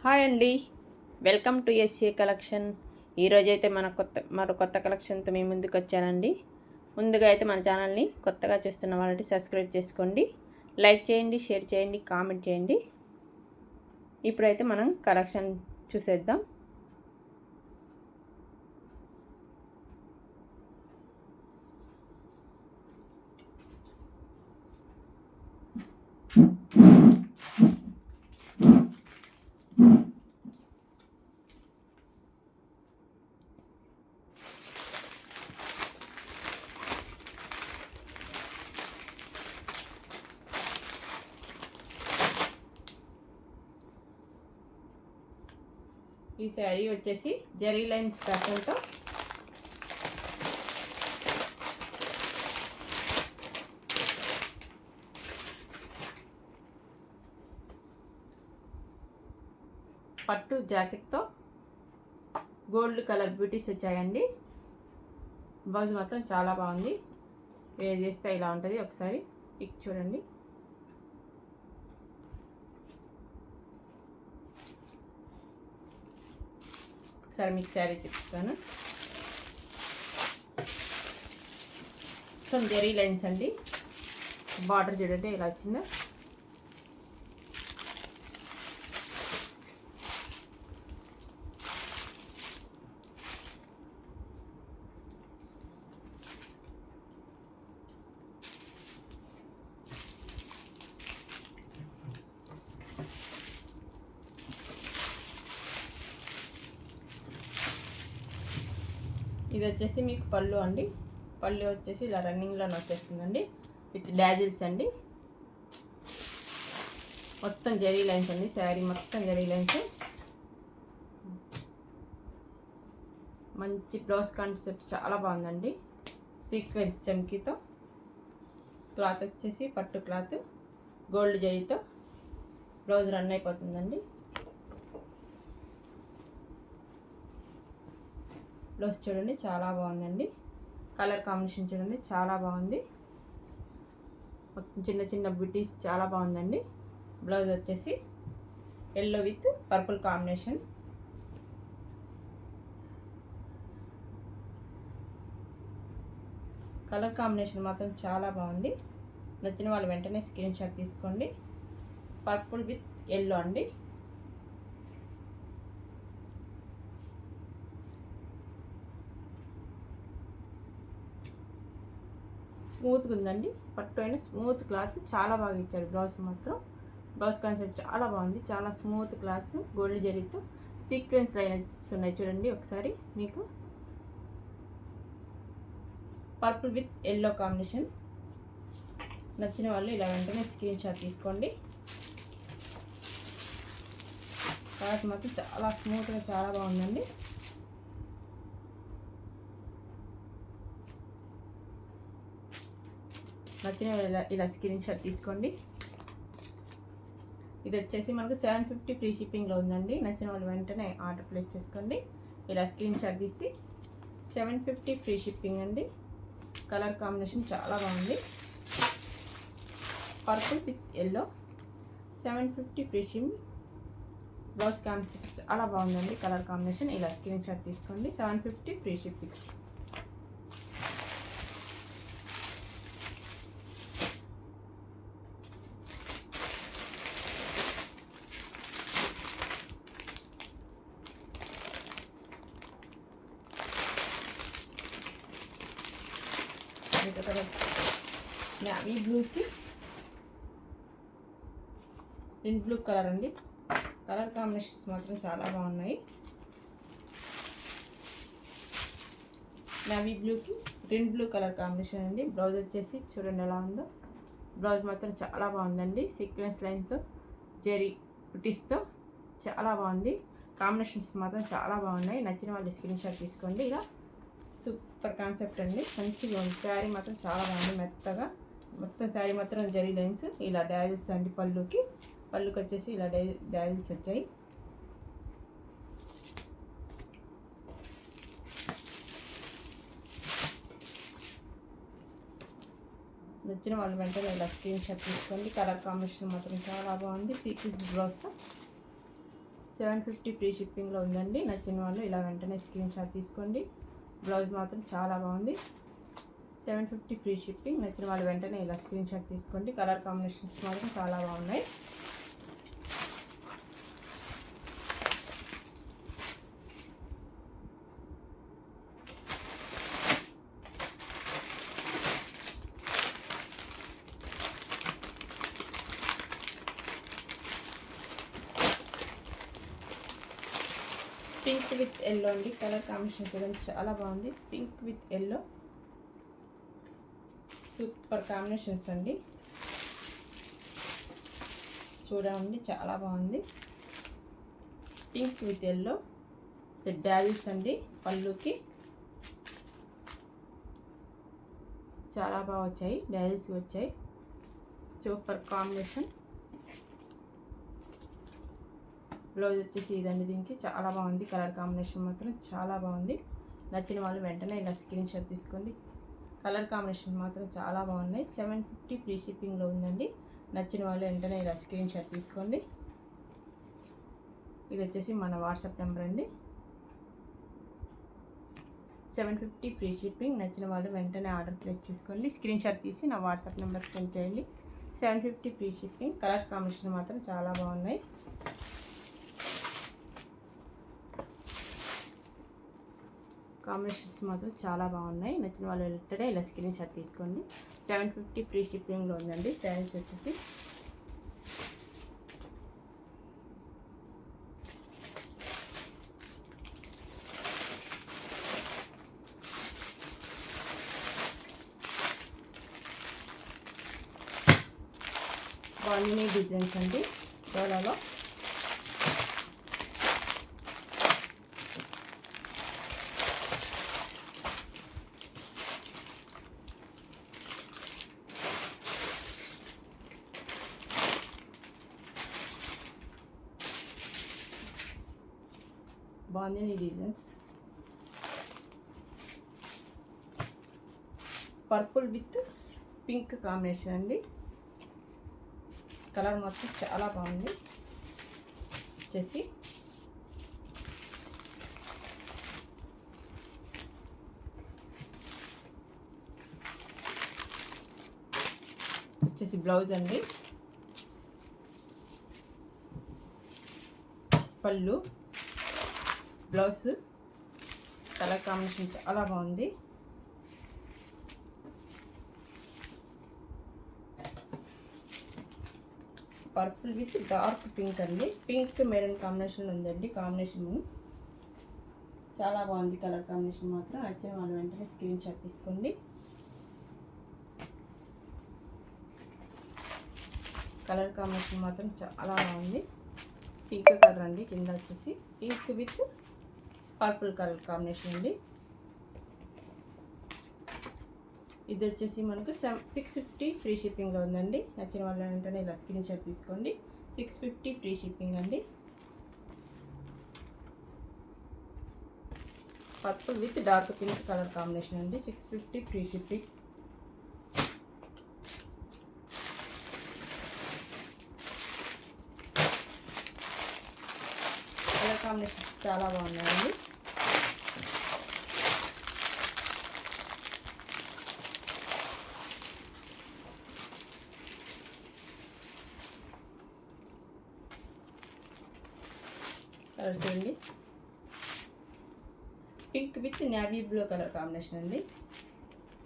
Hi అండి, welcome to SA collection. ఈరోజైతే మరో కొత్త కలెక్షన్తో మీ ముందుకు వచ్చానండి. ముందుగా అయితే మన ఛానల్ని కొత్తగా చూస్తున్న వాళ్ళని సబ్స్క్రైబ్ చేసుకోండి, లైక్ చేయండి, షేర్ చేయండి, కామెంట్ చేయండి. ఇప్పుడైతే మనం కలెక్షన్ చూసేద్దాం. ఈ శారీ వచ్చేసి జరీ లైన్స్ ప్యాటర్న్తో పట్టు జాకెట్తో గోల్డ్ కలర్ బ్యూటీస్ వచ్చాయండి. బ్లౌజ్ మాత్రం చాలా బాగుంది. వేర్ చేస్తే ఇలా ఉంటుంది. ఒకసారి పిక్ చూడండి. ఒకసారి మీకు శారీ చూపిస్తాను. కొంచెం జరీ లైన్స్ అండి. బార్డర్ చూడండి ఇలా వచ్చిందో. ఇది వచ్చేసి మీకు పళ్ళు అండి. పళ్ళు వచ్చేసి ఇలా రన్నింగ్లోనే వచ్చేస్తుందండి, విత్ డాజిల్స్ అండి. మొత్తం జరీ లైన్స్ అండి. శారీ మొత్తం జరీ లైన్స్. మంచి బ్లౌజ్ కాన్సెప్ట్ చాలా బాగుందండి. సీక్వెన్స్ చమ్కీతో. క్లాత్ వచ్చేసి పట్టు క్లాత్, గోల్డ్ జరీతో బ్లౌజ్ రన్ అయిపోతుందండి. బ్లౌజ్ చూడండి చాలా బాగుందండి. కలర్ కాంబినేషన్ చూడండి చాలా బాగుంది. మొత్తం చిన్న చిన్న బుటీస్ చాలా బాగుందండి. బ్లౌజ్ వచ్చేసి yellow with purple combination. Colour combination మాత్రం చాలా బాగుంది. నచ్చిన వాళ్ళు వెంటనే స్క్రీన్ షాట్ తీసుకోండి. పర్పుల్ విత్ ఎల్లో అండి. స్మూత్గా ఉందండి. పట్టు అయిన స్మూత్ క్లాత్ చాలా బాగా ఇచ్చారు. బ్లౌజ్ మాత్రం బ్లౌజ్ కాన్సెప్ట్ చాలా బాగుంది. చాలా స్మూత్ క్లాత్, గోల్డ్ జరీతో సీక్వెన్స్ లైన్స్ ఉన్నాయి చూడండి. ఒకసారి మీకు పర్పుల్ విత్ ఎల్లో కాంబినేషన్. నచ్చిన వాళ్ళు ఇలా వెంటనే స్క్రీన్ షాట్ తీసుకోండి. క్లాత్ మాత్రం చాలా స్మూత్గా చాలా బాగుందండి. నచ్చిన ఇలా స్క్రీన్ షాట్ తీసుకోండి. ఇది వచ్చేసి మనకు 750 ఫ్రీ షిప్పింగ్లో ఉందండి. నచ్చిన వాళ్ళు వెంటనే ఆర్డర్ ప్లేస్ చేసుకోండి. ఇలా స్క్రీన్ షాట్ తీసి 750 ఫ్రీ షిప్పింగ్ అండి. కలర్ కాంబినేషన్ చాలా బాగుంది. Purple with yellow 750 free shipping. Blouse concept చాలా బాగుందండి. కలర్ కాంబినేషన్ ఇలా స్క్రీన్ షాట్ తీసుకోండి. 750 ఫ్రీ షిప్పింగ్. నావీ బ్లూకి రింగ్ బ్లూ కలర్ అండి. కలర్ కాంబినేషన్స్ మాత్రం చాలా బాగున్నాయి. నావీ బ్లూకి రింగ్ బ్లూ కలర్ కాంబినేషన్ అండి. బ్లౌజ్ వచ్చేసి చూడండి ఎలా ఉందో. బ్లౌజ్ మాత్రం చాలా బాగుందండి. సీక్వెన్స్ లైన్తో జెరీ బుటీస్తో చాలా బాగుంది. కాంబినేషన్స్ మాత్రం చాలా బాగున్నాయి. నచ్చిన వాళ్ళు స్క్రీన్ షాట్ తీసుకోండి. ఇలా సూపర్ కాన్సెప్ట్ అండి. మంచిగా ఉంది. శారీ మాత్రం చాలా బాగుంది. మెత్తగా మొత్తం శారీ మాత్రం జరీ లైన్స్. ఇలా డాజిల్స్ అండి. పళ్ళుకి వచ్చేసి ఇలా డాజిల్స్ వచ్చాయి. నచ్చిన వాళ్ళు వెంటనే ఇలా స్క్రీన్ షాట్ తీసుకోండి. కలర్ కాంబినేషన్ మాత్రం చాలా బాగుంది. సీక్వెన్స్ బ్లౌజ్తో 750 ఫ్రీ షిప్పింగ్లో ఉందండి. నచ్చిన వాళ్ళు ఇలా వెంటనే స్క్రీన్ షాట్ తీసుకోండి. బ్లౌజ్ మాత్రం చాలా బాగుంది. 750 ఫ్రీ షిప్పింగ్. నచ్చిన వాళ్ళు వెంటనే ఇలా స్క్రీన్ షాట్ తీసుకోండి. కలర్ కాంబినేషన్స్ మాత్రం చాలా బాగున్నాయి. పింక్ విత్ ఎల్లో అండి. కలర్ కాంబినేషన్ చూడండి చాలా బాగుంది. Pink with yellow super combinations అండి. చూడండి చాలా బాగుంది. పింక్ విత్ ఎల్లో డాల్స్ అండి. పళ్ళుకి చాలా బాగా వచ్చాయి, డాల్స్ వచ్చాయి. Super combination. బ్లౌజ్ వచ్చేసి ఇదండి. దీనికి చాలా బాగుంది. కలర్ కాంబినేషన్ మాత్రం చాలా బాగుంది. నచ్చిన వాళ్ళు వెంటనే ఇలా స్క్రీన్ షాట్ తీసుకోండి. కలర్ కాంబినేషన్ మాత్రం చాలా బాగున్నాయి. 750 ఫ్రీ షిప్పింగ్లో ఉందండి. నచ్చిన వాళ్ళు వెంటనే ఇలా స్క్రీన్ షాట్ తీసుకోండి. ఇది వచ్చేసి మన వాట్సాప్ నెంబర్ అండి. 750 ఫ్రీ షిప్పింగ్. నచ్చిన వాళ్ళు వెంటనే ఆర్డర్ ప్లేస్ చేసుకోండి. స్క్రీన్ షాట్ తీసి నా వాట్సాప్ నెంబర్కి సెండ్ చేయండి. 750 ఫ్రీ షిప్పింగ్. కలర్ కాంబినేషన్ మాత్రం చాలా బాగున్నాయి. కాంబినేషన్స్ మాత్రం చాలా బాగున్నాయి. నచ్చిన వాళ్ళు వెంటనే ఇలా స్క్రీన్ షాట్ తీసుకోండి. 750 ఫ్రీ షిప్పింగ్లో ఉందండి. శారీస్ వచ్చేసి బాగున్నాయి డిజైన్స్ అండి. డోలాలో బాగుంది designs. Purple with pink combination అండి. కలర్ మొత్తం చాలా బాగుంది. వచ్చేసి బ్లౌజ్ అండి. పళ్ళు, బ్లౌజ్ కలర్ కాంబినేషన్ చాలా బాగుంది. పర్పుల్ విత్ డార్క్ పింక్ అండి. పింక్ మెరూన్ కాంబినేషన్ ఉందండి. కాంబినేషన్ చాలా బాగుంది. కలర్ కాంబినేషన్ మాత్రం నచ్చిన వాళ్ళు వెంటనే స్క్రీన్ షాట్ తీసుకోండి. కలర్ కాంబినేషన్ మాత్రం చాలా బాగుంది. పింక్ కలర్ అండి. కింద వచ్చేసి pink with purple colour combination అండి. ఇది వచ్చేసి మనకు 650 ఫ్రీ షిప్పింగ్లో ఉందండి. నచ్చిన వాళ్ళ వెంటనే ఇలా స్క్రీన్ షాట్ తీసుకోండి. 650 ఫ్రీ షిప్పింగ్ అండి. Purple with dark pink colour combination అండి. 650 ఫ్రీ షిప్పింగ్. కలర్ కాంబినేషన్స్ చాలా బాగున్నాయండి. కలర్ చూడండి. Pink with navy blue colour combination అండి.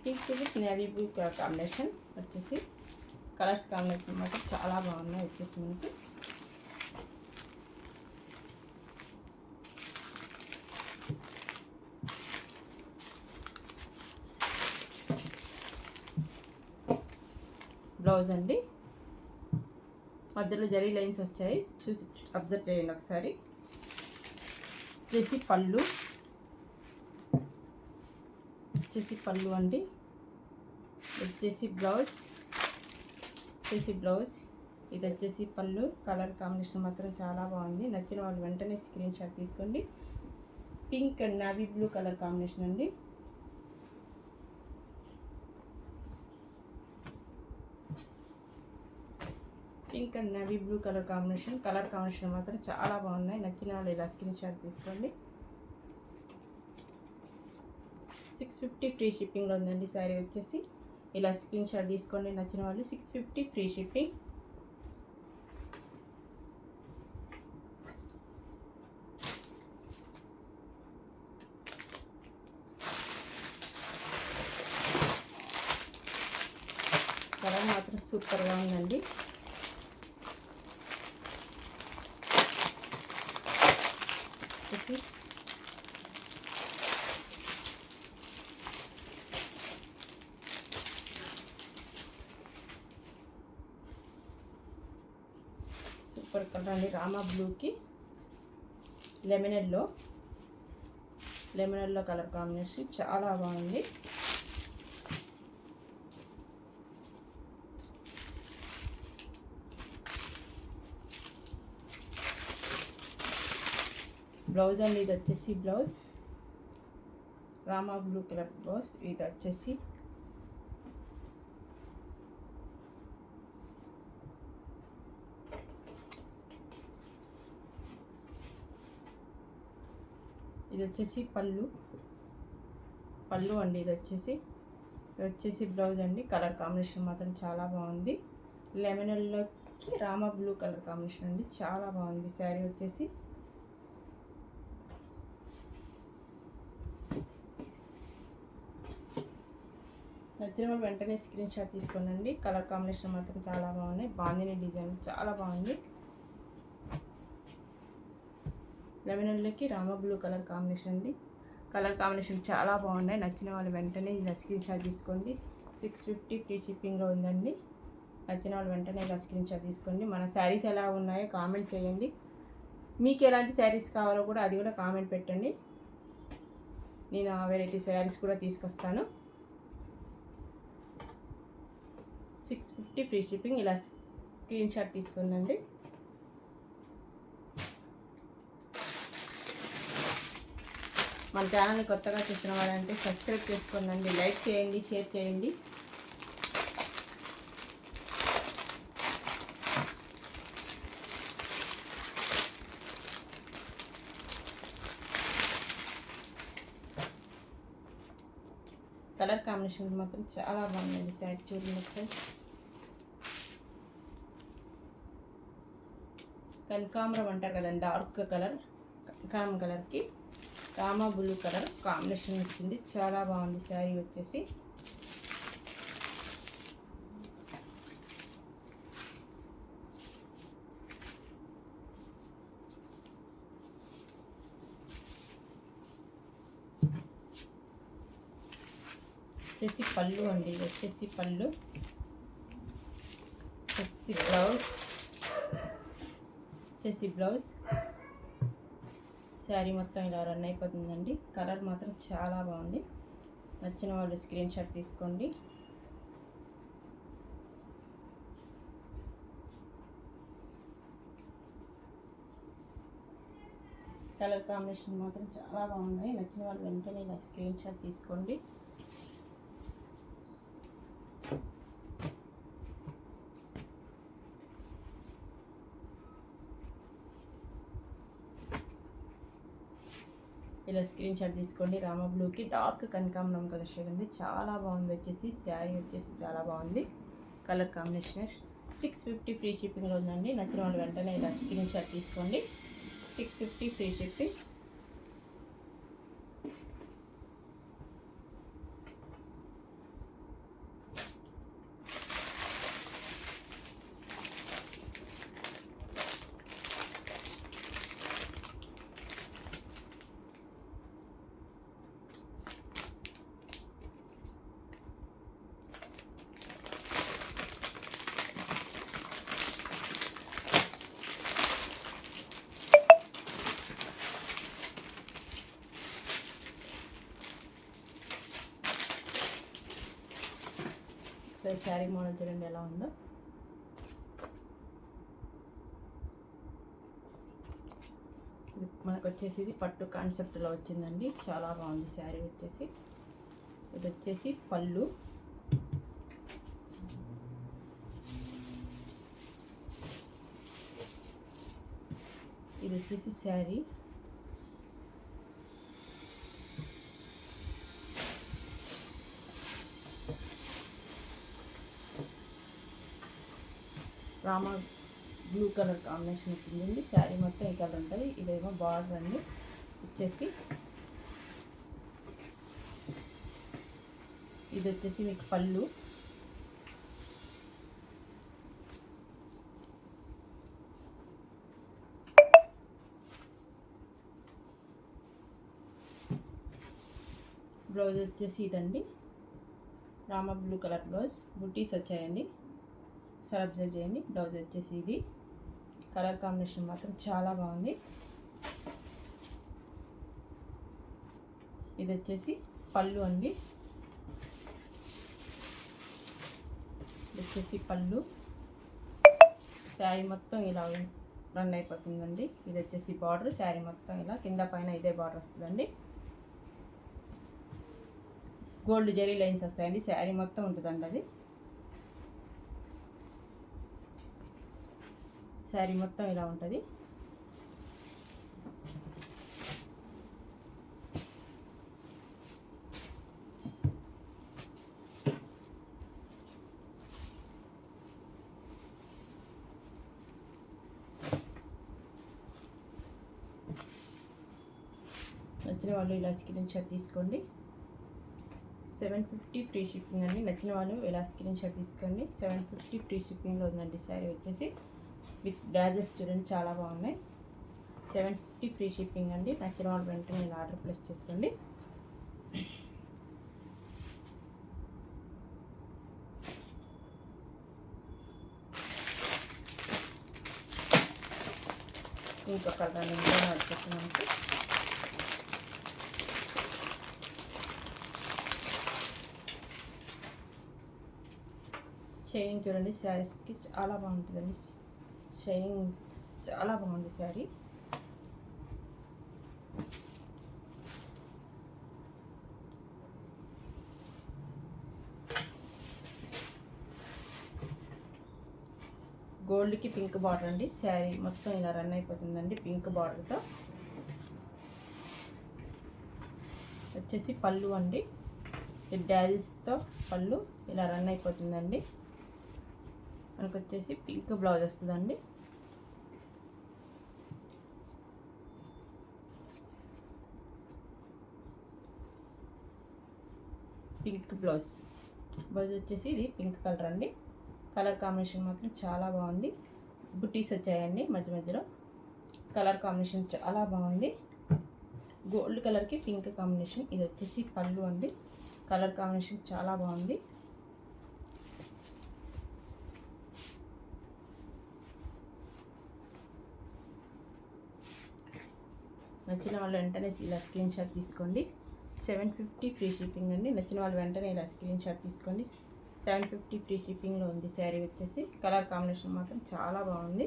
Pink with navy blue colour combination వచ్చేసి కలర్స్ కాంబినేషన్ మాత్రం చాలా బాగున్నాయి. వచ్చేసి మనకి బ్లౌజ్ అండి. మధ్యలో జరీ లైన్స్ వచ్చాయి, చూసి అబ్జర్వ్ చేయండి ఒకసారి. వచ్చేసి పళ్ళు అండి. వచ్చేసి బ్లౌజ్ ఇది వచ్చేసి పళ్ళు. కలర్ కాంబినేషన్ మాత్రం చాలా బాగుంది. నచ్చిన వాళ్ళు వెంటనే స్క్రీన్ షాట్ తీసుకోండి. Pink and navy blue colour combination అండి. Pink and navy blue colour combination మాత్రం చాలా బాగున్నాయి. నచ్చిన వాళ్ళు ఇలా స్క్రీన్ షాట్ తీసుకోండి. 650 ఫ్రీ షిప్పింగ్లో ఉందండి శారీ వచ్చేసి. ఇలా స్క్రీన్ షాట్ తీసుకోండి నచ్చిన వాళ్ళు. 650 ఫ్రీ షిప్పింగ్. కలర్ మాత్రం సూపర్గా ఉందండి. సూపర్ కలర్ అండి. రామా బ్లూకి లెమన్ ఎల్లో కలర్ కాంబినేషన్ చాలా బాగుంది. బ్లౌజ్ అండి, ఇది వచ్చేసి blouse Rama blue colour blouse. ఇది వచ్చేసి పళ్ళు అండి. ఇది వచ్చేసి బ్లౌజ్ అండి. కలర్ కాంబినేషన్ మాత్రం చాలా బాగుంది. లెమన్ ఎల్లోకి రామా బ్లూ కలర్ కాంబినేషన్ అండి, చాలా బాగుంది శారీ వచ్చేసి. నచ్చిన వాళ్ళు వెంటనే స్క్రీన్ షాట్ తీసుకోండి. కలర్ కాంబినేషన్ మాత్రం చాలా బాగున్నాయి. బాందిని డిజైన్ చాలా బాగుంది. లెమన్ ఎల్లోకి రామా బ్లూ కలర్ కాంబినేషన్ అండి. కలర్ కాంబినేషన్ చాలా బాగున్నాయి. నచ్చిన వాళ్ళు వెంటనే ఇలా స్క్రీన్ షాట్ తీసుకోండి. 650 ఫ్రీ షిప్పింగ్లో ఉందండి. నచ్చిన వాళ్ళు వెంటనే ఇలా స్క్రీన్ షాట్ తీసుకోండి. మన శారీస్ ఎలా ఉన్నాయో కామెంట్ చేయండి. మీకు ఎలాంటి శారీస్ కావాలో కూడా అది కూడా కామెంట్ పెట్టండి. నేను ఆ వెరైటీ శారీస్ కూడా తీసుకొస్తాను. 650 ఫ్రీ షిప్పింగ్. ఇలా స్క్రీన్ షాట్ తీసుకుందండి. మన ఛానల్ని కొత్తగా చూసిన వాళ్ళంటే సబ్స్క్రైబ్ చేసుకోండి, లైక్ చేయండి, షేర్ చేయండి. కలర్ కాంబినేషన్ మాత్రం చాలా బాగుందండి. శారీ చూడండి ఒకసారి. కనకాంబరం అంటారు కదండి, డార్క్ కలర్ కనకాంబరం కలర్కి రామా బ్లూ కలర్ కాంబినేషన్ వచ్చింది. చాలా బాగుంది శారీ వచ్చేసి. పళ్ళు అండి, ఇది వచ్చేసి పళ్ళు. బ్లౌజ్ శారీ మొత్తం ఇలా రన్ అయిపోతుందండి. కలర్ మాత్రం చాలా బాగుంది. నచ్చిన వాళ్ళు స్క్రీన్ షాట్ తీసుకోండి. కలర్ కాంబినేషన్ మాత్రం చాలా బాగున్నాయి. నచ్చిన వాళ్ళు వెంటనే ఇలా స్క్రీన్ షాట్ తీసుకోండి. ఇలా స్క్రీన్ షాట్ తీసుకోండి. రామా బ్లూకి డార్క్ కనకాంబరం కలర్ షేడ్ ఉంది, చాలా బాగుంది. వచ్చేసి శారీ వచ్చేసి చాలా బాగుంది. కలర్ కాంబినేషన్ 650 ఫ్రీ షిప్పింగ్లో ఉందండి. నచ్చిన వాళ్ళు వెంటనే ఇలా స్క్రీన్ షాట్ తీసుకోండి. 650 ఫ్రీ షిప్పింగ్. శారీ మోడల్ చూడండి ఎలా ఉందో. మనకు వచ్చేసి ఇది పట్టు కాన్సెప్ట్లో వచ్చిందండి, చాలా బాగుంది శారీ వచ్చేసి. ఇది వచ్చేసి పళ్ళు. ఇది వచ్చేసి sari. Rama blue colour combination వచ్చిందండి. శారీ మొత్తం ఈ కలర్ ఉంటుంది. ఇదేమో బార్డర్ అండి. వచ్చేసి ఇది వచ్చేసి మీకు పళ్ళు. బ్లౌజ్ వచ్చేసి ఇదండి, రామా బ్లూ కలర్ బ్లౌజ్. బుటీస్ వచ్చాయండి, అబ్జర్వ్ చేయండి. బ్లౌజ్ వచ్చేసి ఇది. కలర్ కాంబినేషన్ మాత్రం చాలా బాగుంది. ఇది వచ్చేసి పళ్ళు అండి. ఇది వచ్చేసి పళ్ళు. శారీ మొత్తం ఇలా రన్ అయిపోతుందండి. ఇది వచ్చేసి బార్డర్. శారీ మొత్తం ఇలా కింద పైన ఇదే బార్డర్ వస్తుందండి. గోల్డ్ జరీ లైన్స్ వస్తాయండి. శారీ మొత్తం ఉంటుందండి అది. శారీ మొత్తం ఇలా ఉంటుంది. నచ్చిన వాళ్ళు ఇలా స్క్రీన్ షాట్ తీసుకోండి. 750 ఫ్రీ షిప్పింగ్ అండి. నచ్చిన వాళ్ళు ఇలా స్క్రీన్ షాట్ తీసుకోండి. 750 ఫ్రీ షిప్పింగ్లో ఉందండి. శారీ వచ్చేసి విత్ డాజెస్ చూడండి, చాలా బాగున్నాయి. 750 ఫ్రీ షిప్పింగ్ అండి. నచ్చిన వాళ్ళు వెంటనే ఇలా ఆర్డర్ ప్లేస్ చేసుకోండి. ఇంకొక కలర్ ఇంట్లో వచ్చేసి షైనింగ్ చూడండి, శారీస్కి చాలా బాగుంటుందండి. షైనింగ్ చాలా బాగుంది శారీ. గోల్డ్కి పింక్ బార్డర్ అండి. శారీ మొత్తం ఇలా రన్ అయిపోతుందండి పింక్ బార్డర్తో. వచ్చేసి పళ్ళు అండి. డాజిల్స్తో పళ్ళు ఇలా రన్ అయిపోతుందండి. మనకు వచ్చేసి పింక్ బ్లౌజ్ వస్తుందండి. పింక్ బ్లౌజ్ వచ్చేసి ఇది పింక్ కలర్ అండి. కలర్ కాంబినేషన్ మాత్రం చాలా బాగుంది. బుటీస్ వచ్చాయండి మధ్య మధ్యలో. కలర్ కాంబినేషన్ చాలా బాగుంది. గోల్డ్ కలర్కి పింక్ కాంబినేషన్. ఇది వచ్చేసి పళ్ళు అండి. కలర్ కాంబినేషన్ చాలా బాగుంది. నచ్చిన వాళ్ళు వెంటనే ఇలా స్క్రీన్ షాట్ తీసుకోండి. 750 ఫ్రీ షిప్పింగ్ అండి. నచ్చిన వాళ్ళు వెంటనే ఇలా స్క్రీన్ షాట్ తీసుకోండి. 750 ఫ్రీ షిప్పింగ్లో ఉంది శారీ వచ్చేసి. కలర్ కాంబినేషన్ మాత్రం చాలా బాగుంది.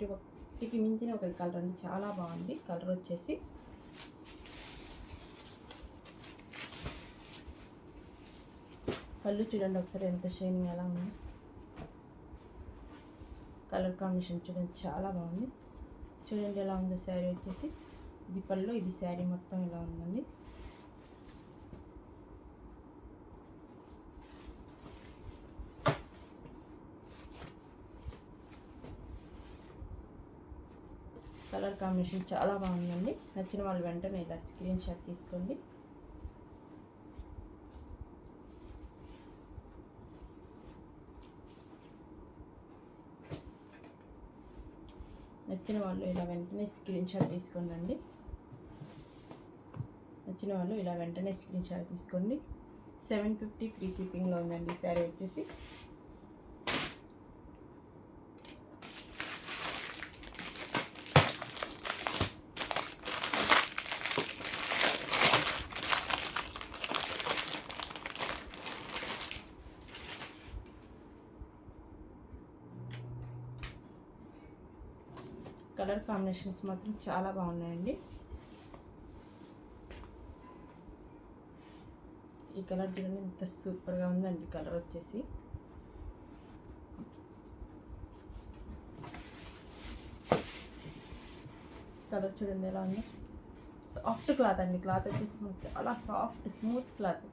ఒకటికి మించిన ఒక కలర్ అండి, చాలా బాగుంది. కలర్ వచ్చేసి పళ్ళు చూడండి ఒకసారి ఎంత షైనింగ్ ఎలా ఉంది. కలర్ కాంబినేషన్ చూడండి చాలా బాగుంది. చూడండి ఎలా ఉందో శారీ వచ్చేసి. ఇది పళ్ళు, ఇది శారీ మొత్తం ఇలా ఉందండి. కలర్ కాంబినేషన్ చాలా బాగుందండి. నచ్చిన వాళ్ళు వెంటనే ఇలా స్క్రీన్ షాట్ తీసుకోండి. నచ్చిన వాళ్ళు ఇలా వెంటనే స్క్రీన్ షాట్ తీసుకోండి. నచ్చిన వాళ్ళు ఇలా వెంటనే స్క్రీన్ షాట్ తీసుకోండి. 750 ఫ్రీ షిప్పింగ్లో ఉందండి శారీ వచ్చేసి. కలర్ కాంబినేషన్స్ మాత్రం చాలా బాగున్నాయండి. ఈ కలర్ చూడండి ఎంత సూపర్గా ఉందండి. కలర్ వచ్చేసి కలర్ చూడండి ఎలా ఉంది. సాఫ్ట్ క్లాత్ అండి. క్లాత్ వచ్చేసి చాలా సాఫ్ట్ స్మూత్ క్లాత్.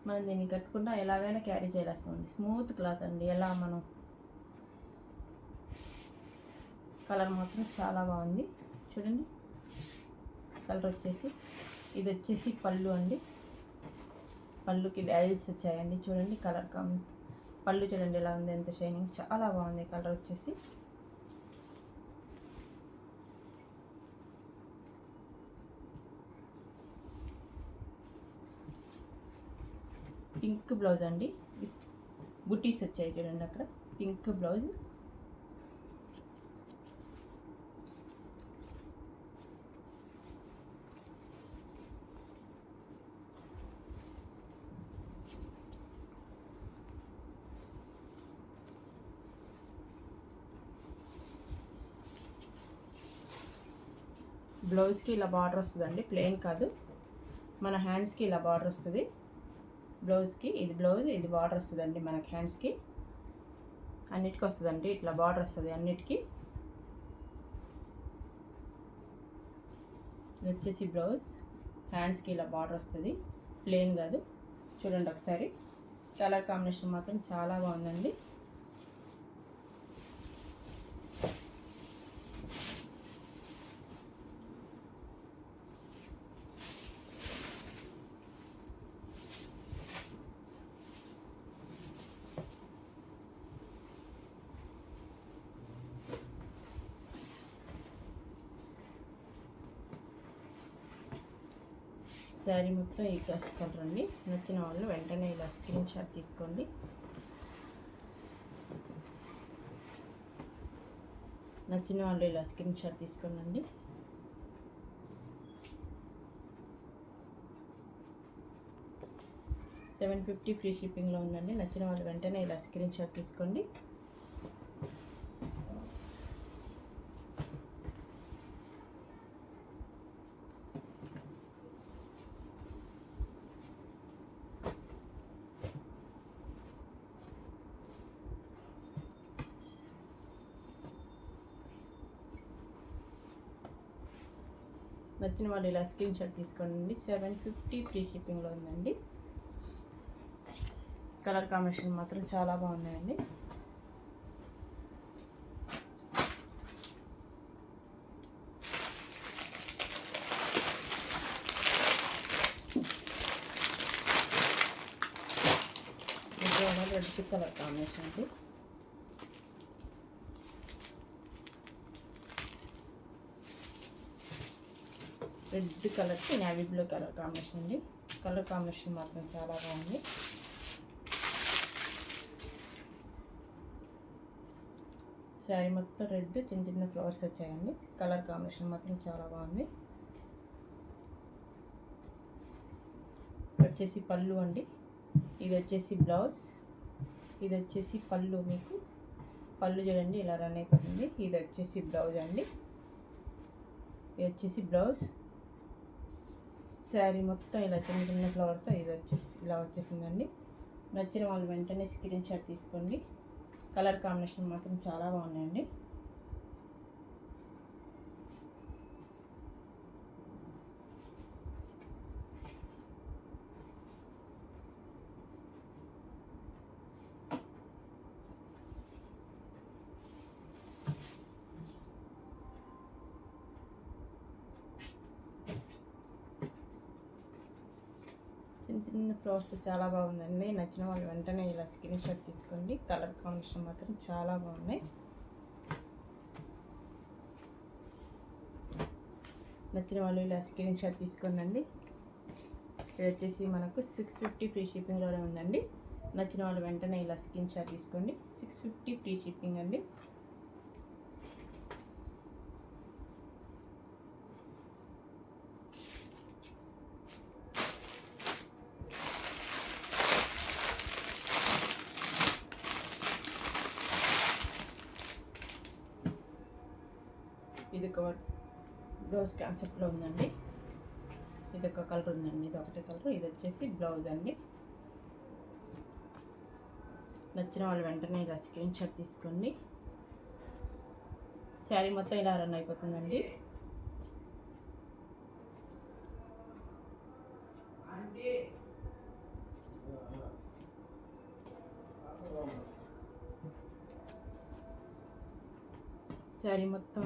మనం దీన్ని కట్టుకుంటా ఎలాగైనా క్యారీ చేయలేస్తామండి. స్మూత్ క్లాత్ అండి. ఎలా మనం కలర్ మాత్రం చాలా బాగుంది చూడండి. కలర్ వచ్చేసి ఇది వచ్చేసి పళ్ళు అండి. పళ్ళుకి డాజెస్ వచ్చాయండి చూడండి. కలర్ పళ్ళు చూడండి ఎలా ఉంది, ఎంత షైనింగ్, చాలా బాగుంది కలర్ వచ్చేసి. పింక్ బ్లౌజ్ అండి. బుటీస్ వచ్చాయి చూడండి అక్కడ. Pink blouse. బ్లౌజ్కి ఇలా బార్డర్ వస్తుందండి. ప్లెయిన్ కాదు, మన హ్యాండ్స్కి ఇలా బార్డర్ వస్తుంది. బ్లౌజ్కి ఇది బ్లౌజ్, ఇది బార్డర్ వస్తుందండి మనకి హ్యాండ్స్కి. అన్నిటికీ వస్తుందండి ఇట్లా బార్డర్ వస్తుంది అన్నిటికీ. ఇది వచ్చేసి బ్లౌజ్, హ్యాండ్స్కి ఇలా బార్డర్ వస్తుంది, ప్లెయిన్ కాదు. చూడండి ఒకసారి. కలర్ కాంబినేషన్ మాత్రం చాలా బాగుందండి. శారీ మొత్తం ఈ కలర్ అండి. నచ్చిన వాళ్ళు వెంటనే ఇలా స్క్రీన్ షాట్ తీసుకోండి. నచ్చిన వాళ్ళు ఇలా స్క్రీన్ షాట్ తీసుకోండి. $750 ఫ్రీ షిప్పింగ్లో ఉందండి. నచ్చిన వాళ్ళు వెంటనే ఇలా స్క్రీన్ షాట్ తీసుకోండి. నచ్చిన వాళ్ళు ఇలా స్క్రీన్ షాట్ తీసుకోండి. $750 ఫ్రీ షిప్పింగ్లో ఉందండి. కలర్ కాంబినేషన్ మాత్రం చాలా బాగున్నాయండి. రెడ్ కలర్ కాంబినేషన్ అండి. రెడ్ కలర్కి నేవీ బ్లూ కలర్ కాంబినేషన్ అండి. కలర్ కాంబినేషన్ మాత్రం చాలా బాగుంది. శారీ మొత్తం రెడ్, చిన్న చిన్న ఫ్లవర్స్ వచ్చాయండి. కలర్ కాంబినేషన్ మాత్రం చాలా బాగుంది. వచ్చేసి పళ్ళు అండి. ఇది వచ్చేసి బ్లౌజ్, ఇది వచ్చేసి పళ్ళు. మీకు పళ్ళు చూడండి ఇలా రన్ అయిపోతుంది. ఇది వచ్చేసి బ్లౌజ్ అండి. ఇది వచ్చేసి బ్లౌజ్. శారీ మొత్తం ఇలా చిన్న చిన్న ఫ్లవర్తో ఇది వచ్చేసి ఇలా వచ్చేసిందండి. నచ్చిన వాళ్ళు వెంటనే స్క్రీన్ షాట్ తీసుకోండి. కలర్ కాంబినేషన్ మాత్రం చాలా బాగున్నాయండి. చిన్న చిన్న ఫ్లవర్స్ చాలా బాగుందండి. నచ్చిన వాళ్ళు వెంటనే ఇలా స్క్రీన్ షాట్ తీసుకోండి. కలర్ కాంబినేషన్ మాత్రం చాలా బాగున్నాయి. నచ్చిన వాళ్ళు ఇలా స్క్రీన్ షాట్ తీసుకోండి. ఇది వచ్చేసి మనకు $650 ఫ్రీ షిప్పింగ్లోనే ఉందండి. నచ్చిన వాళ్ళు వెంటనే ఇలా స్క్రీన్ షాట్ తీసుకోండి. $650 ఫ్రీ షిప్పింగ్ అండి. ఇది ఒక బ్లౌజ్ కాన్సెప్ట్లో ఉందండి. ఇది ఒక కలర్ ఉందండి, ఇది ఒకటే కలర్. ఇది వచ్చేసి బ్లౌజ్ అండి. నచ్చిన వాళ్ళు వెంటనే ఇలా స్క్రీన్ షాట్ తీసుకోండి. శారీ మొత్తం ఇలా రన్ అయిపోతుందండి. శారీ మొత్తం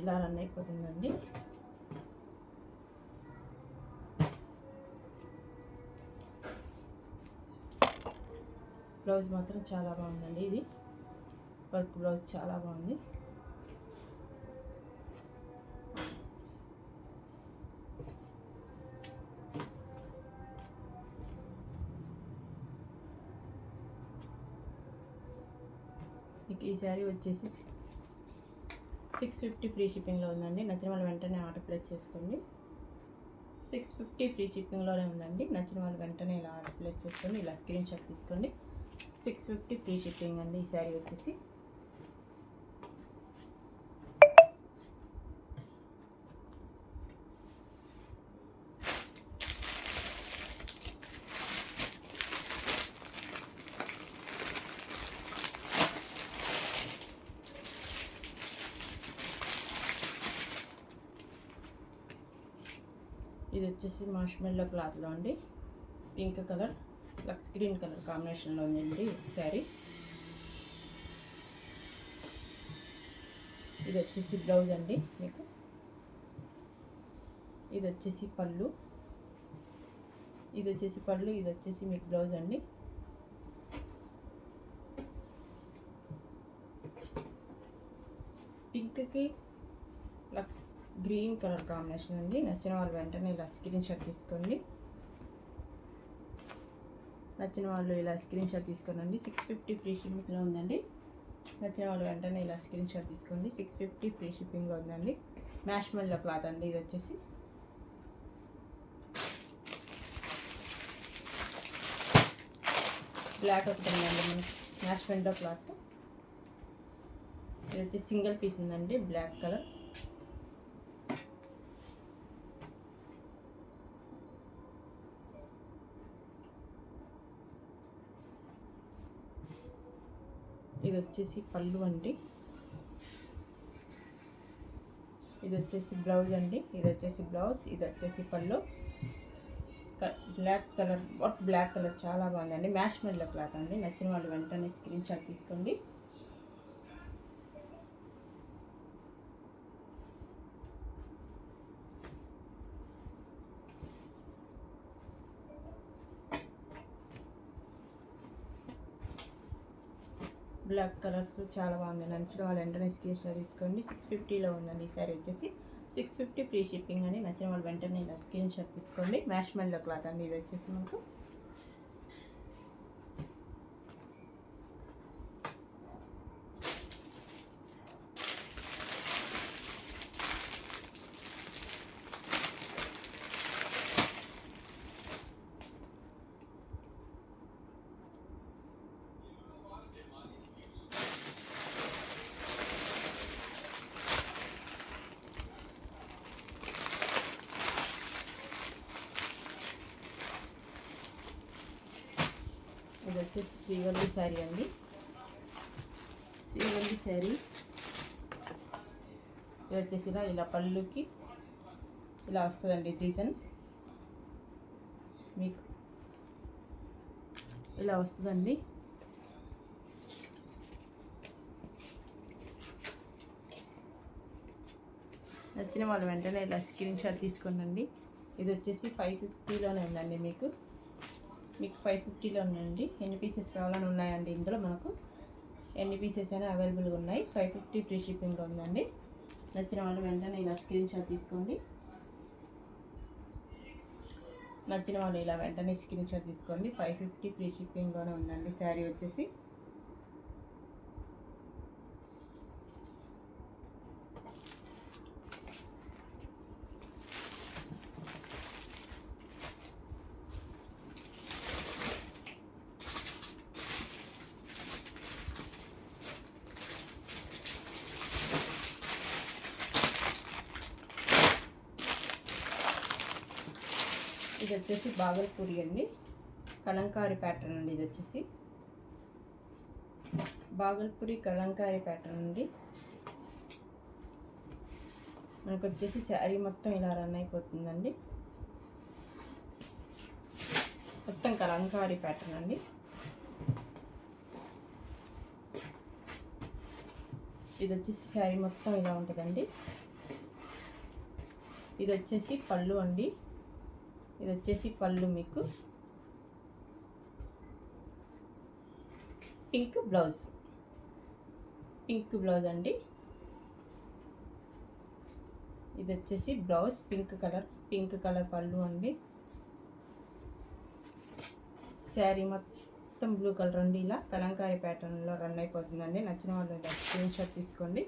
ఇలా రన్ అయిపోతుందండి. బ్లౌజ్ మాత్రం చాలా బాగుందండి. ఇది వర్క్ బ్లౌజ్ చాలా బాగుంది. మీకు ఈ శారీ వచ్చేసి 650 ఫ్రీ షిప్పింగ్లో ఉందండి. నచ్చిన వాళ్ళు వెంటనే ఆర్డర్ ప్లేస్ చేసుకోండి. 650 ఫ్రీ షిప్పింగ్లోనే ఉందండి. నచ్చిన వాళ్ళు వెంటనే ఇలా ఆర్డర్ ప్లేస్ చేసుకోండి. ఇలా స్క్రీన్ షాట్ తీసుకోండి. 650 ఫ్రీ షిప్పింగ్ అండి. ఈ శారీ వచ్చేసి ఇది వచ్చేసి మార్ష్మెల్లో క్లాత్లో అండి. పింక్ కలర్ లక్స్ గ్రీన్ కలర్ కాంబినేషన్లో ఉందండి శారీ. ఇది వచ్చేసి బ్లౌజ్ అండి. మీకు ఇది వచ్చేసి పళ్ళు, ఇది వచ్చేసి మీకు బ్లౌజ్ అండి. పింక్కి లక్స్ గ్రీన్ కలర్ కాంబినేషన్ అండి. నచ్చిన వాళ్ళు వెంటనే ఇలా స్క్రీన్ షాట్ తీసుకోండి. నచ్చిన వాళ్ళు ఇలా స్క్రీన్ షాట్ తీసుకోండి. 650 ఫ్రీ షిప్పింగ్లో ఉందండి. నచ్చిన వాళ్ళు వెంటనే ఇలా స్క్రీన్ షాట్ తీసుకోండి. 650 ఫ్రీ షిప్పింగ్లో ఉందండి. మ్యాష్మెల్లో క్లాత్ అండి. ఇది వచ్చేసి బ్లాక్ ఒకటి ఉందండి మనకి మ్యాష్మెల్లో క్లాత్. ఇది వచ్చి సింగిల్ పీస్ ఉందండి, బ్లాక్ కలర్. ఇది వచ్చేసి పళ్ళు అండి. ఇది వచ్చేసి బ్లౌజ్ అండి. ఇది వచ్చేసి బ్లౌజ్, ఇది వచ్చేసి పళ్ళు. బ్లాక్ కలర్, బ్లాక్ కలర్ చాలా బాగుందండి. మ్యాష్మెల్లో క్లాత్ అండి. నచ్చిన వాళ్ళు వెంటనే స్క్రీన్ షాట్ తీసుకోండి. బ్లాక్ కలర్స్ చాలా బాగుంది. నచ్చిన వాళ్ళు వెంటనే స్క్రీన్ షాట్ తీసుకోండి. 650లో ఉందండి. ఈ శారీ వచ్చేసి 650 ఫ్రీ షిప్పింగ్ అని. నచ్చిన వాళ్ళు వెంటనే ఇలా స్క్రీన్ షాట్ తీసుకోండి. మ్యాష్మెల్లో క్లాత్ అండి. ఇది వచ్చేసి మనకు ఇది వచ్చేసి శ్రీవల్లి శారీ అండి. శ్రీవల్లి శారీ ఇది వచ్చేసి ఇలా పళ్ళుకి ఇలా వస్తుందండి డిజైన్. మీకు ఇలా వస్తుందండి. నచ్చిన వాళ్ళు వెంటనే ఇలా స్క్రీన్ షాట్ తీసుకోండి. ఇది వచ్చేసి 550లోనే ఉందండి. మీకు 550లో ఉందండి. ఎన్ని పీసెస్ కావాలని ఉన్నాయండి ఇందులో. మనకు ఎన్ని పీసెస్ అయినా అవైలబుల్గా ఉన్నాయి. 550 ఫ్రీ షిప్పింగ్లో ఉందండి. నచ్చిన వాళ్ళు వెంటనే ఇలా స్క్రీన్ షాట్ తీసుకోండి. నచ్చిన వాళ్ళు ఇలా వెంటనే స్క్రీన్ షాట్ తీసుకోండి. 550 ఫ్రీ షిప్పింగ్లోనే ఉందండి శారీ వచ్చేసి. ఇది వచ్చేసి బాగల్పూరి అండి, కలంకారీ ప్యాటర్న్ అండి. ఇది వచ్చేసి బాగల్పూరి కలంకారీ ప్యాటర్న్ అండి. మనకు వచ్చేసి శారీ మొత్తం ఇలా రన్ అయిపోతుందండి. మొత్తం కలంకారీ ప్యాటర్న్ అండి. ఇది వచ్చేసి శారీ మొత్తం ఇలా ఉంటుందండి. ఇది వచ్చేసి పళ్ళు అండి. ఇది వచ్చేసి పళ్ళు మీకు పింక్ బ్లౌజ్ అండి. ఇది వచ్చేసి బ్లౌజ్ పింక్ కలర్ పళ్ళు అండి. శారీ మొత్తం బ్లూ కలర్ అండి. ఇలా కలంకారీ ప్యాటర్న్లో రన్ అయిపోతుందండి. నచ్చిన వాళ్ళు స్క్రీన్ షాట్ తీసుకోండి.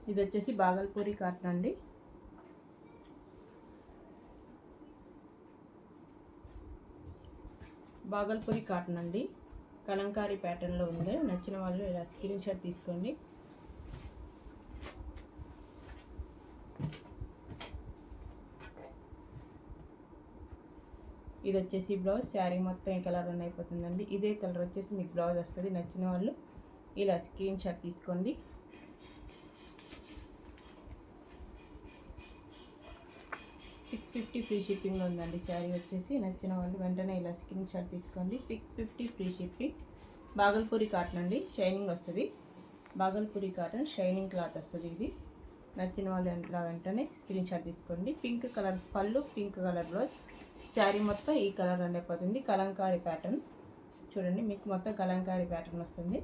ఇది వచ్చేసి బాగల్పూరి కాటన్ అండి. బాగల్పూరి కాటన్ అండి, కలంకారీ ప్యాటర్న్లో ఉంది. నచ్చిన వాళ్ళు ఇలా స్క్రీన్ షాట్ తీసుకోండి. ఇది వచ్చేసి బ్లౌజ్. శారీ మొత్తం ఈ కలర్ రన్ అయిపోతుందండి. ఇదే కలర్ వచ్చేసి మీకు బ్లౌజ్ వస్తుంది. నచ్చిన వాళ్ళు ఇలా స్క్రీన్ షాట్ తీసుకోండి. $650 ఫ్రీ షిప్పింగ్లో ఉందండి శారీ వచ్చేసి. నచ్చిన వాళ్ళు వెంటనే ఇలా స్క్రీన్ షాట్ తీసుకోండి. $650 ఫ్రీ షిప్పింగ్. బాగల్పూరి కాటన్ అండి, షైనింగ్ వస్తుంది. బాగల్పూరి కాటన్ షైనింగ్ క్లాత్ వస్తుంది ఇది. నచ్చిన వాళ్ళు ఇలా వెంటనే స్క్రీన్ షాట్ తీసుకోండి. పింక్ కలర్ పళ్ళు, పింక్ కలర్ బ్లౌజ్. శారీ మొత్తం ఈ కలర్ రన్ అయిపోతుంది. కలంకారీ ప్యాటర్న్ చూడండి, మీకు మొత్తం కలంకారీ ప్యాటర్న్ వస్తుంది.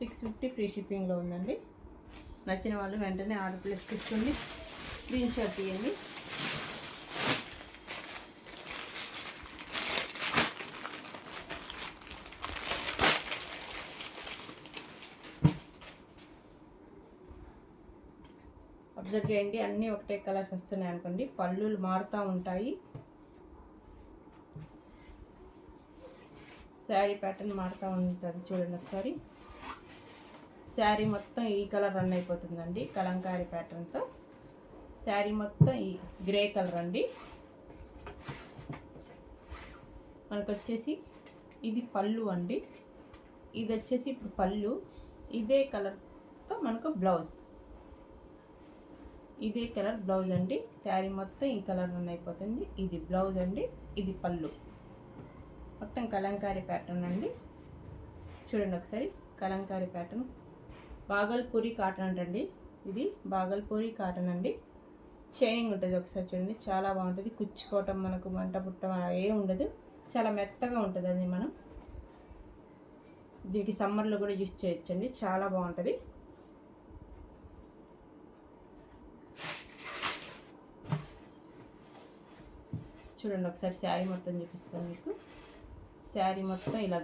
$650 ఫ్రీ షిప్పింగ్లో ఉందండి. నచ్చిన వాళ్ళు వెంటనే ఆర్డర్ ప్లేస్ తీసుకోండి, స్క్రీన్ షాట్ తీయండి. అబ్జర్వ్ చేయండి, అన్నీ ఒకటే కలర్స్ వస్తున్నాయి అనుకోండి, పళ్ళులు మారుతూ ఉంటాయి, శారీ ప్యాటర్న్ మారుతూ ఉంటుంది. చూడండి ఒకసారి, శారీ మొత్తం ఈ కలర్ రన్ అయిపోతుందండి కలంకారీ ప్యాటర్న్తో. శారీ మొత్తం ఈ గ్రే కలర్ అండి. మనకు వచ్చేసి ఇది పళ్ళు అండి. ఇది వచ్చేసి ఇప్పుడు పళ్ళు, ఇదే కలర్తో మనకు బ్లౌజ్, ఇదే కలర్ బ్లౌజ్ అండి. శారీ మొత్తం ఈ కలర్ రన్ అయిపోతుంది. ఇది బ్లౌజ్ అండి, ఇది పళ్ళు, మొత్తం కలంకారీ ప్యాటర్న్ అండి. చూడండి ఒకసారి, కలంకారీ ప్యాటర్న్. బాగల్పూరి కాటన్ అంటండి ఇది, బాగల్పూరి కాటన్ అండి. షైనింగ్ ఉంటుంది. ఒకసారి చూడండి, చాలా బాగుంటుంది. కుచ్చుకోవటం, మనకు మంట పుట్టడం అలా ఏం ఉండదు, చాలా మెత్తగా ఉంటుంది. అది మనం దీనికి సమ్మర్లో కూడా యూజ్ చేయొచ్చండి, చాలా బాగుంటుంది. చూడండి ఒకసారి, శారీ మొత్తం చూపిస్తాను మీకు. శారీ మొత్తం ఇలా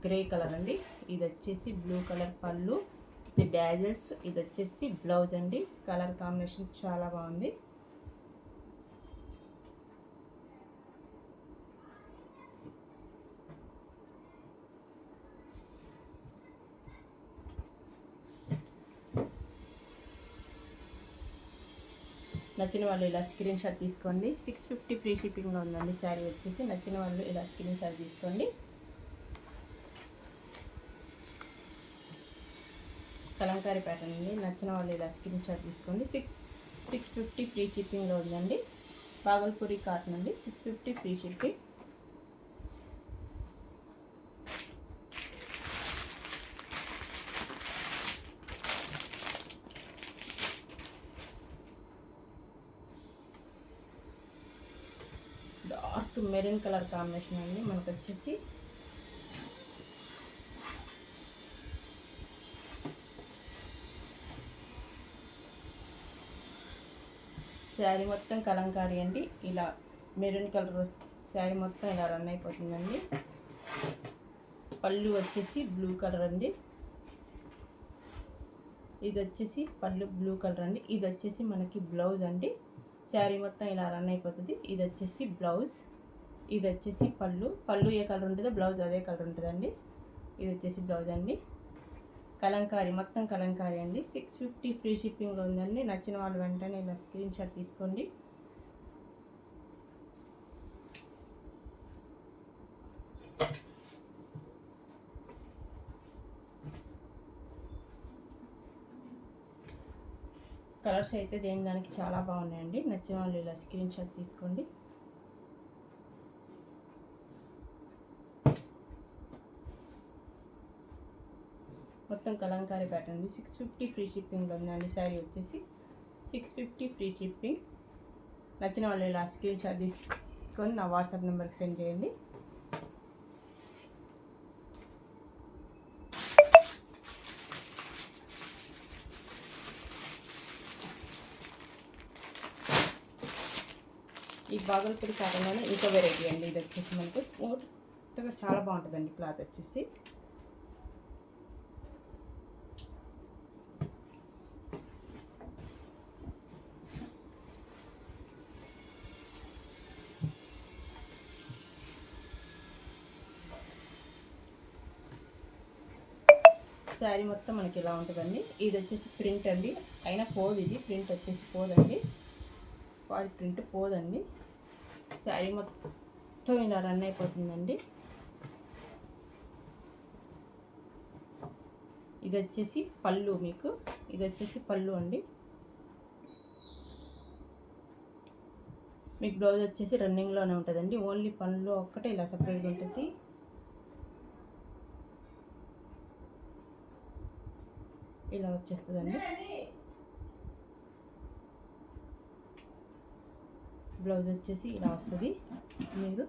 గ్రే కలర్ అండి. ఇది వచ్చేసి బ్లూ కలర్ పళ్ళు, ఇది డాజెస్, ఇది వచ్చేసి బ్లౌజ్ అండి. కలర్ కాంబినేషన్ చాలా బాగుంది. నచ్చిన వాళ్ళు ఇలా స్క్రీన్ షాట్ తీసుకోండి. $650 ఫ్రీ షిప్పింగ్లో ఉందండి శారీ వచ్చేసి. నచ్చిన వాళ్ళు ఇలా స్క్రీన్ షాట్ తీసుకోండి. కలంకారీ ప్యాటర్న్ అండి. నచ్చిన వాళ్ళు ఇలా స్క్రీన్ షాట్ తీసుకోండి. $650 ఫ్రీ షిప్పింగ్లో ఉందండి. బాగల్పూరి కాటన్ అండి, $650 free shipping. Dark maroon colour combination అండి. మనకు వచ్చేసి శారీ మొత్తం కలంకారీ అండి. ఇలా మెరూన్ కలర్ శారీ మొత్తం ఇలా రన్ అయిపోతుందండి. పళ్ళు వచ్చేసి బ్లూ కలర్ అండి. ఇది వచ్చేసి పళ్ళు బ్లూ కలర్ అండి. ఇది వచ్చేసి మనకి బ్లౌజ్ అండి. శారీ మొత్తం ఇలా రన్ అయిపోతుంది. ఇది వచ్చేసి బ్లౌజ్, ఇది వచ్చేసి పళ్ళు. పళ్ళు ఏ కలర్ ఉంటుందో బ్లౌజ్ అదే కలర్ ఉంటుందండి. ఇది వచ్చేసి బ్లౌజ్ అండి. కలంకారీ, మొత్తం కలంకారీ అండి. 650 ఫ్రీ షిప్పింగ్లో ఉందండి. నచ్చిన వాళ్ళు వెంటనే ఇలా స్క్రీన్ షాట్ తీసుకోండి. కలర్స్ అయితే దేని దానికి చాలా బాగున్నాయండి. నచ్చిన వాళ్ళు ఇలా స్క్రీన్ షాట్ తీసుకోండి. మొత్తం కలంకారీ ప్యాటర్న్ అండి. 650 ఫ్రీ షిప్పింగ్లో ఉందండి. శారీ వచ్చేసి 650 ఫ్రీ షిప్పింగ్. నచ్చిన వాళ్ళు ఇలా స్క్రీన్ షాట్ తీసుకొని నా వాట్సాప్ నెంబర్కి సెండ్ చేయండి. ఈ బాగల్పూడి కాటన్లోనే ఇంకో వెరైటీ అండి. ఇది వచ్చేసి మనకు స్మూత్గా చాలా బాగుంటుందండి. క్లాత్ వచ్చేసి శారీ మొత్తం మనకి ఇలా ఉంటుందండి. ఇది వచ్చేసి ప్రింట్ అండి. అయినా పోదు, ఇది ప్రింట్ వచ్చేసి పోదండి. వాడి ప్రింట్ పోదండి. శారీ మొత్తం ఇలా రన్ అయిపోతుందండి. ఇది వచ్చేసి పళ్ళు, మీకు ఇది వచ్చేసి పళ్ళు అండి. మీకు బ్లౌజ్ వచ్చేసి రన్నింగ్లోనే ఉంటుందండి. ఓన్లీ పళ్ళు ఒక్కటే ఇలా సపరేట్గా ఉంటుంది. ఇలా వచ్చేస్తుందండి. బ్లౌజ్ వచ్చేసి ఇలా వస్తుంది. మీరు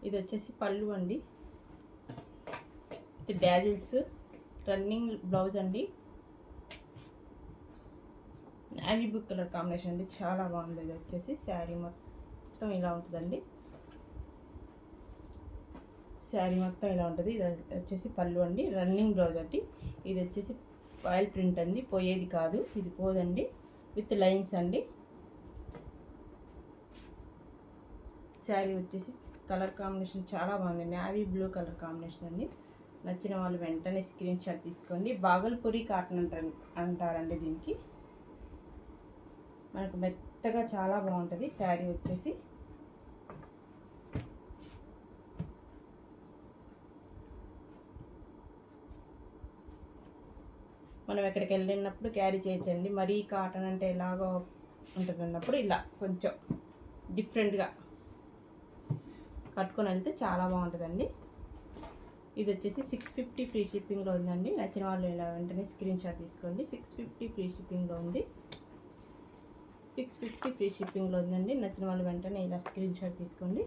ఇది వచ్చేసి పళ్ళు అండి. ఇది డాజిల్స్ రన్నింగ్ బ్లౌజ్ అండి. నేవీ బ్లూ కలర్ కాంబినేషన్ అండి. చాలా బాగుంది. ఇది వచ్చేసి శారీ మొత్తం ఇలా ఉంటుందండి. శారీ మొత్తం ఇలా ఉంటుంది. ఇది వచ్చేసి పళ్ళు అండి. రన్నింగ్ బ్లౌజ్ అండి. ఇది వచ్చేసి ఆయిల్ ప్రింట్ అండి. పోయేది కాదు, ఇది పోదండి. విత్ లైన్స్ అండి. శారీ వచ్చేసి కలర్ కాంబినేషన్ చాలా బాగుంది. నేవీ బ్లూ కలర్ కాంబినేషన్ అండి. నచ్చిన వాళ్ళు వెంటనే స్క్రీన్ షాట్ తీసుకోండి. బాగల్పూరి కాటన్ అంటారండి దీనికి. మనకు మెత్తగా చాలా బాగుంటుంది శారీ వచ్చేసి. మనం ఎక్కడికి వెళ్ళినప్పుడు క్యారీ చేయొచ్చండి. మరీ కాటన్ అంటే ఎలాగో ఉంటున్నప్పుడు ఇలా కొంచెం డిఫరెంట్గా కట్టుకొని వెళ్తే చాలా బాగుంటుందండి. ఇది వచ్చేసి 650 ఫ్రీ షిప్పింగ్లో ఉందండి. నచ్చిన వాళ్ళు ఇలా వెంటనే స్క్రీన్ షాట్ తీసుకోండి. 650 ఫ్రీ షిప్పింగ్లో ఉంది. 650 ఫ్రీ షిప్పింగ్లో ఉందండి. నచ్చిన వాళ్ళు వెంటనే ఇలా స్క్రీన్ షాట్ తీసుకోండి.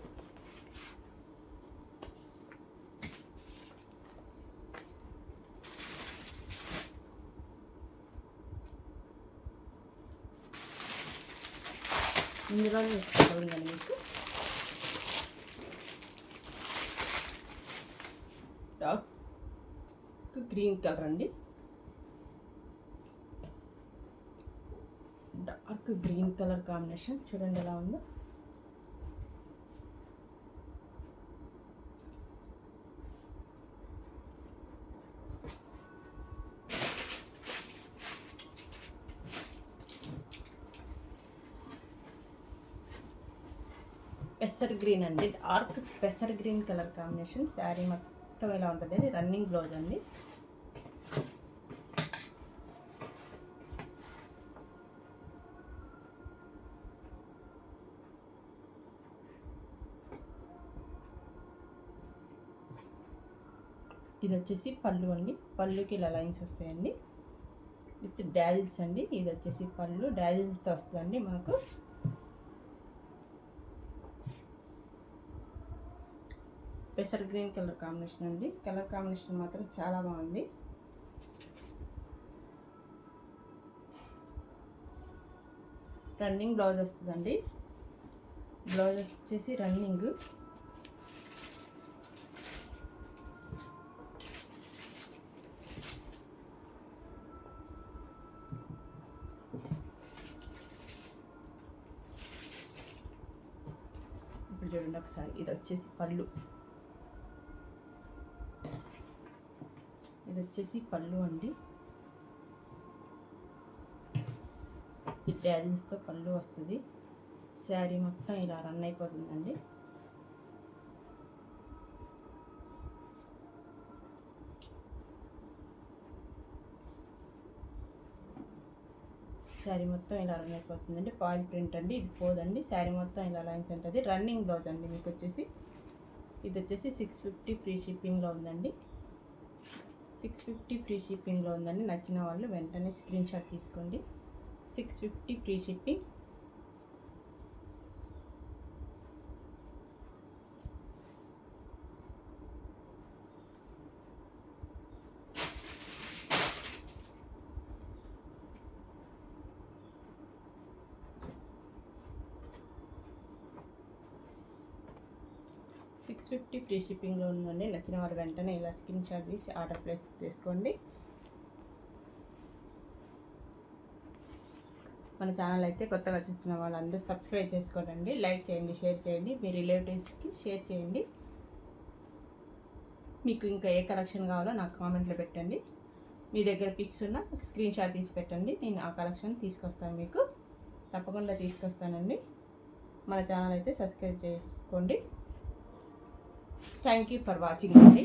ఇందులోనే ఉందండి మీకు డార్క్ గ్రీన్ కలర్ అండి. డార్క్ గ్రీన్ కలర్ కాంబినేషన్ చూడండి ఎలా ఉందో. పెసర్ గ్రీన్ అండి, డార్క్ పెసర్ గ్రీన్ కలర్ కాంబినేషన్. శారీ మొత్తం ఎలా ఉంటుంది, రన్నింగ్ బ్లౌజ్ అండి. ఇది వచ్చేసి పళ్ళు అండి, పళ్ళుకి ఇలా లైన్స్ వస్తాయండి విత్ డాజిల్స్ అండి. ఇది వచ్చేసి పళ్ళు డాజిల్స్తో వస్తుందండి మనకు. పెసర్ గ్రీన్ కలర్ కాంబినేషన్ అండి, కలర్ కాంబినేషన్ మాత్రం చాలా బాగుంది. రన్నింగ్ బ్లౌజ్ వస్తుందండి, బ్లౌజ్ వచ్చేసి రన్నింగ్. ఇప్పుడు చూడండి ఒకసారి, ఇది వచ్చేసి పళ్ళు, ఇది వచ్చేసి పళ్ళు అండి. డాజిల్స్తో పళ్ళు వస్తుంది. శారీ మొత్తం ఇలా రన్ అయిపోతుందండి. శారీ మొత్తం ఇలా రన్ అయిపోతుందండి. ఫాయిల్ ప్రింట్ అండి, ఇది పోదండి. శారీ మొత్తం ఇలా లైన్స్ ఉంటుంది. రన్నింగ్ బ్లౌజ్ అండి మీకు వచ్చేసి. ఇది వచ్చేసి 650 ఫ్రీ షిప్పింగ్లో ఉందండి. 650 ఫ్రీ షిప్పింగ్లో ఉందండి. నచ్చిన వాళ్ళు వెంటనే స్క్రీన్ షాట్ తీసుకోండి. 650 ఫ్రీ షిప్పింగ్. $650 ఫ్రీ షిప్పింగ్లో ఉందండి. నచ్చిన వారు వెంటనే ఇలా స్క్రీన్ షాట్ తీసి ఆర్డర్ ప్లేస్ చేసుకోండి. మన ఛానల్ అయితే కొత్తగా చూస్తున్న వాళ్ళందరూ సబ్స్క్రైబ్ చేసుకోండి, లైక్ చేయండి, షేర్ చేయండి, మీ రిలేటివ్స్కి షేర్ చేయండి. మీకు ఇంకా ఏ కలెక్షన్ కావాలో నాకు కామెంట్లో పెట్టండి. మీ దగ్గర పిక్స్ ఉన్న స్క్రీన్ షాట్ తీసి పెట్టండి, నేను ఆ కలెక్షన్ తీసుకొస్తాను, మీకు తప్పకుండా తీసుకొస్తానండి. మన ఛానల్ అయితే సబ్స్క్రైబ్ చేసుకోండి. థ్యాంక్ యూ ఫర్ వాచింగ్ అండి.